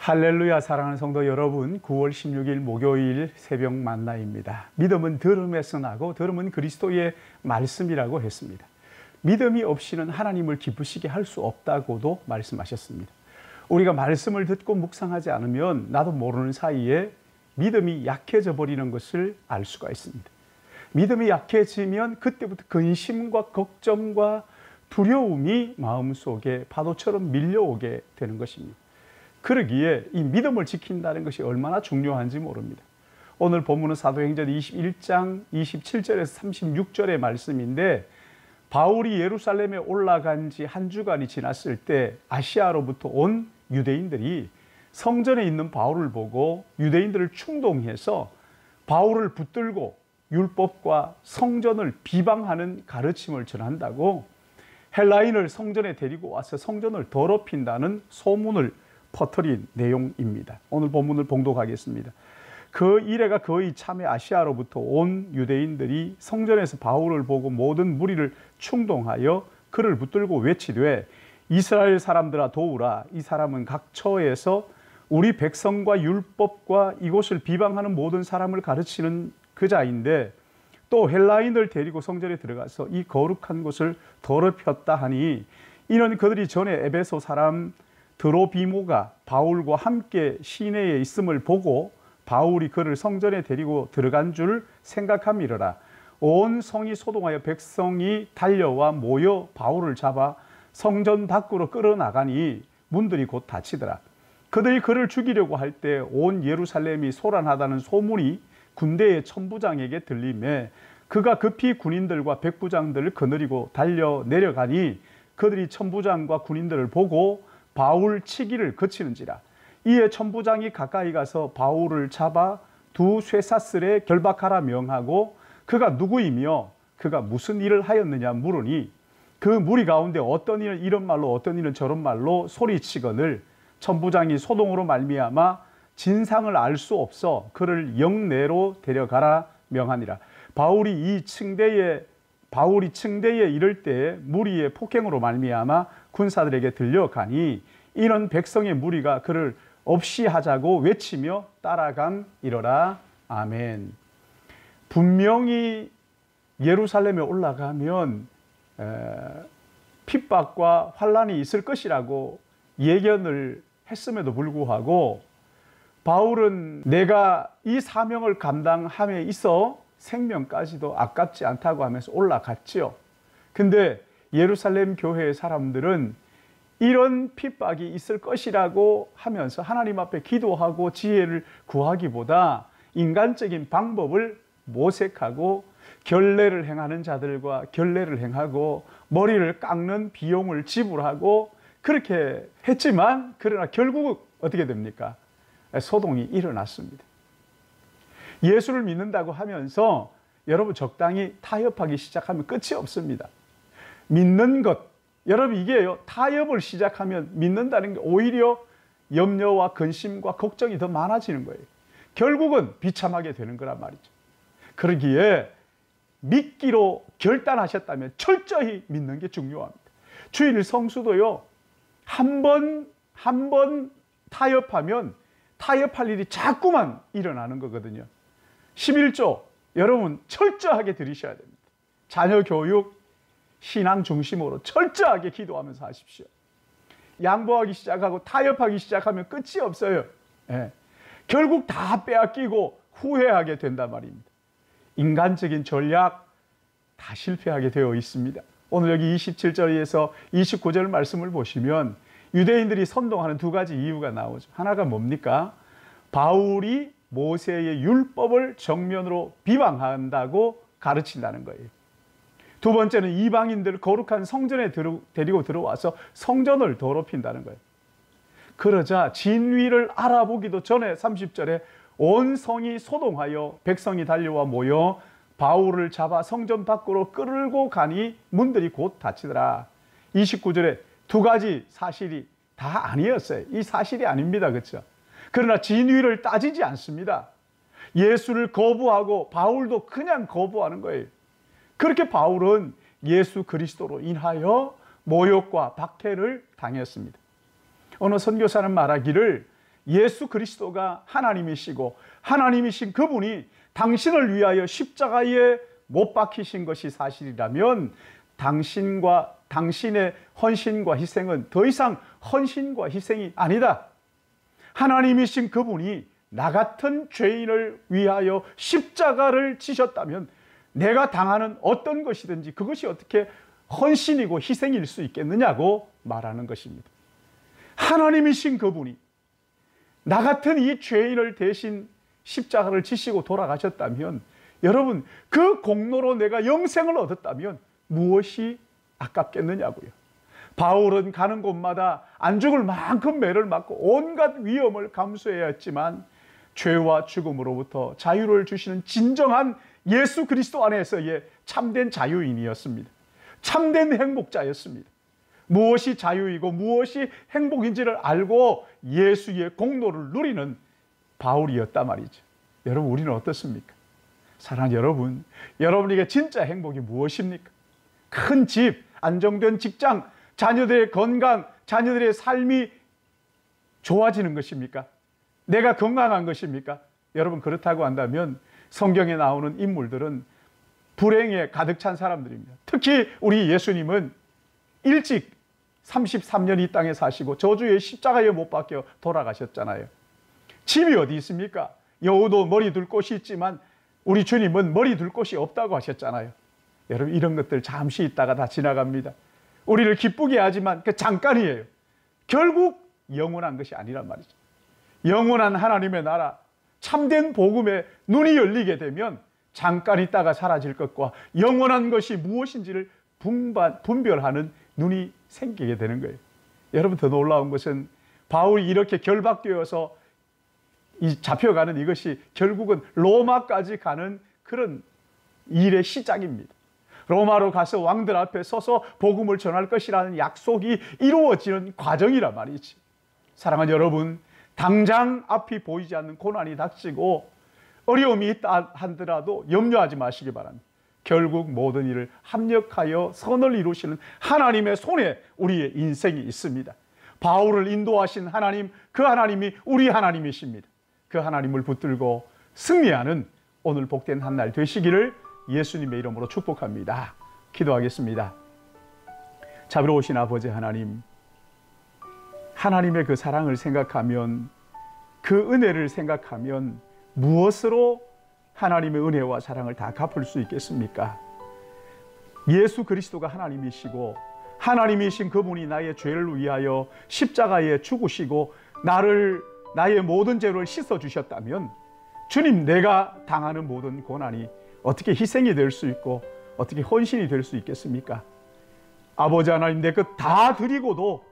할렐루야. 사랑하는 성도 여러분, 9월 16일 목요일 새벽 만나입니다. 믿음은 들음에서 나고 들음은 그리스도의 말씀이라고 했습니다. 믿음이 없이는 하나님을 기쁘시게 할 수 없다고도 말씀하셨습니다. 우리가 말씀을 듣고 묵상하지 않으면 나도 모르는 사이에 믿음이 약해져 버리는 것을 알 수가 있습니다. 믿음이 약해지면 그때부터 근심과 걱정과 두려움이 마음속에 파도처럼 밀려오게 되는 것입니다. 그러기에 이 믿음을 지킨다는 것이 얼마나 중요한지 모릅니다. 오늘 본문은 사도행전 21장 27절에서 36절의 말씀인데, 바울이 예루살렘에 올라간 지 한 주간이 지났을 때 아시아로부터 온 유대인들이 성전에 있는 바울을 보고 유대인들을 충동해서 바울을 붙들고 율법과 성전을 비방하는 가르침을 전한다고 헬라인을 성전에 데리고 와서 성전을 더럽힌다는 소문을 퍼뜨린 내용입니다. 오늘 본문을 봉독하겠습니다. 그 이래가 거의 참에 아시아로부터 온 유대인들이 성전에서 바울을 보고 모든 무리를 충동하여 그를 붙들고 외치되, 이스라엘 사람들아 도우라. 이 사람은 각 처에서 우리 백성과 율법과 이곳을 비방하는 모든 사람을 가르치는 그자인데, 또 헬라인을 데리고 성전에 들어가서 이 거룩한 곳을 더럽혔다 하니, 이는 그들이 전에 에베소 사람 드로비모가 바울과 함께 시내에 있음을 보고 바울이 그를 성전에 데리고 들어간 줄 생각함이러라. 온 성이 소동하여 백성이 달려와 모여 바울을 잡아 성전 밖으로 끌어나가니 문들이 곧 닫히더라. 그들이 그를 죽이려고 할 때 온 예루살렘이 소란하다는 소문이 군대의 천부장에게 들리매 그가 급히 군인들과 백부장들을 거느리고 달려 내려가니, 그들이 천부장과 군인들을 보고 바울 치기를 그치는지라. 이에 천부장이 가까이 가서 바울을 잡아 두 쇠사슬에 결박하라 명하고, 그가 누구이며 그가 무슨 일을 하였느냐 물으니, 그 무리 가운데 어떤 이는 이런 말로 어떤 이는 저런 말로 소리치거늘 천부장이 소동으로 말미암아 진상을 알 수 없어 그를 영내로 데려가라 명하니라. 바울이 층대에 이를 때에 무리의 폭행으로 말미암아 군사들에게 들려가니, 이는 백성의 무리가 그를 없이 하자고 외치며 따라감이러라. 아멘. 분명히 예루살렘에 올라가면 핍박과 환란이 있을 것이라고 예견을 했음에도 불구하고 바울은 내가 이 사명을 감당함에 있어 생명까지도 아깝지 않다고 하면서 올라갔지요. 근데 예루살렘 교회의 사람들은 이런 핍박이 있을 것이라고 하면서 하나님 앞에 기도하고 지혜를 구하기보다 인간적인 방법을 모색하고 결례를 행하는 자들과 결례를 행하고 머리를 깎는 비용을 지불하고 그렇게 했지만, 그러나 결국 어떻게 됩니까? 소동이 일어났습니다. 예수를 믿는다고 하면서 여러분 적당히 타협하기 시작하면 끝이 없습니다. 믿는 것, 여러분 이게요, 타협을 시작하면 믿는다는 게 오히려 염려와 근심과 걱정이 더 많아지는 거예요. 결국은 비참하게 되는 거란 말이죠. 그러기에 믿기로 결단하셨다면 철저히 믿는 게 중요합니다. 주일 성수도요, 한 번 타협하면 타협할 일이 자꾸만 일어나는 거거든요. 11조 여러분 철저하게 드리셔야 됩니다. 자녀 교육, 신앙 중심으로 철저하게 기도하면서 하십시오. 양보하기 시작하고 타협하기 시작하면 끝이 없어요. 결국 다 빼앗기고 후회하게 된단 말입니다. 인간적인 전략 다 실패하게 되어 있습니다. 오늘 여기 27절에서 29절 말씀을 보시면 유대인들이 선동하는 두 가지 이유가 나오죠. 하나가 뭡니까? 바울이 모세의 율법을 정면으로 비방한다고 가르친다는 거예요. 두 번째는 이방인들을 거룩한 성전에 데리고 들어와서 성전을 더럽힌다는 거예요. 그러자 진위를 알아보기도 전에 30절에 온 성이 소동하여 백성이 달려와 모여 바울을 잡아 성전 밖으로 끌고 가니 문들이 곧 닫히더라. 29절에 두 가지 사실이 다 아니었어요. 이 사실이 아닙니다. 그렇죠? 그러나 진위를 따지지 않습니다. 예수를 거부하고 바울도 그냥 거부하는 거예요. 그렇게 바울은 예수 그리스도로 인하여 모욕과 박해를 당했습니다. 어느 선교사는 말하기를 예수 그리스도가 하나님이시고 하나님이신 그분이 당신을 위하여 십자가에 못 박히신 것이 사실이라면 당신과 당신의 헌신과 희생은 더 이상 헌신과 희생이 아니다. 하나님이신 그분이 나 같은 죄인을 위하여 십자가를 지셨다면 내가 당하는 어떤 것이든지 그것이 어떻게 헌신이고 희생일 수 있겠느냐고 말하는 것입니다. 하나님이신 그분이 나 같은 이 죄인을 대신 십자가를 지시고 돌아가셨다면 여러분, 그 공로로 내가 영생을 얻었다면 무엇이 아깝겠느냐고요. 바울은 가는 곳마다 안 죽을 만큼 매를 맞고 온갖 위험을 감수해야 했지만 죄와 죽음으로부터 자유를 주시는 진정한 예수 그리스도 안에서의 참된 자유인이었습니다. 참된 행복자였습니다. 무엇이 자유이고 무엇이 행복인지를 알고 예수의 공로를 누리는 바울이었단 말이죠. 여러분, 우리는 어떻습니까? 사랑하는 여러분, 여러분에게 진짜 행복이 무엇입니까? 큰 집, 안정된 직장, 자녀들의 건강, 자녀들의 삶이 좋아지는 것입니까? 내가 건강한 것입니까? 여러분, 그렇다고 한다면 성경에 나오는 인물들은 불행에 가득 찬 사람들입니다. 특히 우리 예수님은 일찍 33년 이 땅에 사시고 저주의 십자가에 못 박혀 돌아가셨잖아요. 집이 어디 있습니까? 여우도 머리 둘 곳이 있지만 우리 주님은 머리 둘 곳이 없다고 하셨잖아요. 여러분, 이런 것들 잠시 있다가 다 지나갑니다. 우리를 기쁘게 하지만 그 잠깐이에요. 결국 영원한 것이 아니란 말이죠. 영원한 하나님의 나라, 참된 복음에 눈이 열리게 되면 잠깐 있다가 사라질 것과 영원한 것이 무엇인지를 분별하는 눈이 생기게 되는 거예요. 여러분, 더 놀라운 것은 바울이 이렇게 결박되어서 잡혀가는 이것이 결국은 로마까지 가는 그런 일의 시작입니다. 로마로 가서 왕들 앞에 서서 복음을 전할 것이라는 약속이 이루어지는 과정이란 말이지. 사랑하는 여러분, 당장 앞이 보이지 않는 고난이 닥치고 어려움이 있다 하더라도 염려하지 마시기 바랍니다. 결국 모든 일을 합력하여 선을 이루시는 하나님의 손에 우리의 인생이 있습니다. 바울을 인도하신 하나님, 그 하나님이 우리 하나님이십니다. 그 하나님을 붙들고 승리하는 오늘 복된 한 날 되시기를 예수님의 이름으로 축복합니다. 기도하겠습니다. 자비로우신 아버지 하나님, 하나님의 그 사랑을 생각하면, 그 은혜를 생각하면 무엇으로 하나님의 은혜와 사랑을 다 갚을 수 있겠습니까? 예수 그리스도가 하나님이시고 하나님이신 그분이 나의 죄를 위하여 십자가에 죽으시고 나의 모든 죄를 씻어주셨다면 주님, 내가 당하는 모든 고난이 어떻게 희생이 될 수 있고 어떻게 헌신이 될 수 있겠습니까? 아버지 하나님, 내 것 다 드리고도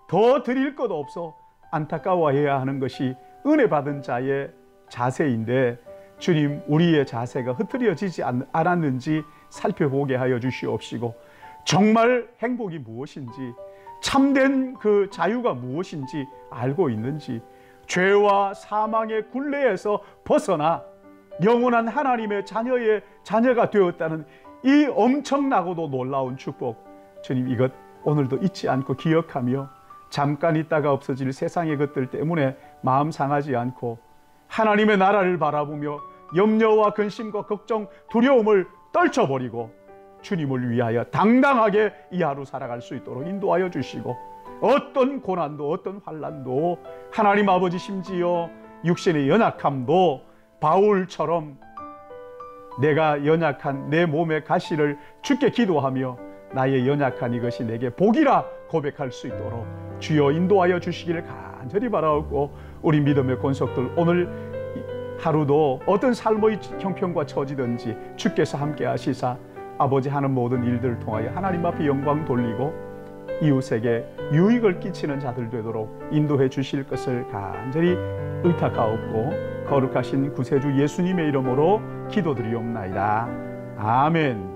더 드릴 것 없어 안타까워해야 하는 것이 은혜 받은 자의 자세인데 주님, 우리의 자세가 흐트러지지 않았는지 살펴보게 하여 주시옵시고 정말 행복이 무엇인지, 참된 그 자유가 무엇인지 알고 있는지, 죄와 사망의 굴레에서 벗어나 영원한 하나님의 자녀가 되었다는 이 엄청나고도 놀라운 축복, 주님, 이것 오늘도 잊지 않고 기억하며 잠깐 있다가 없어질 세상의 것들 때문에 마음 상하지 않고 하나님의 나라를 바라보며 염려와 근심과 걱정, 두려움을 떨쳐버리고 주님을 위하여 당당하게 이 하루 살아갈 수 있도록 인도하여 주시고 어떤 고난도 어떤 환난도 하나님 아버지, 심지어 육신의 연약함도 바울처럼 내가 연약한 내 몸의 가시를 주께 기도하며 나의 연약한 이것이 내게 복이라 고백할 수 있도록 주여 인도하여 주시기를 간절히 바라옵고 우리 믿음의 권속들 오늘 하루도 어떤 삶의 형편과 처지든지 주께서 함께 하시사 아버지 하는 모든 일들을 통하여 하나님 앞에 영광 돌리고 이웃에게 유익을 끼치는 자들 되도록 인도해 주실 것을 간절히 의탁하옵고 거룩하신 구세주 예수님의 이름으로 기도드리옵나이다. 아멘.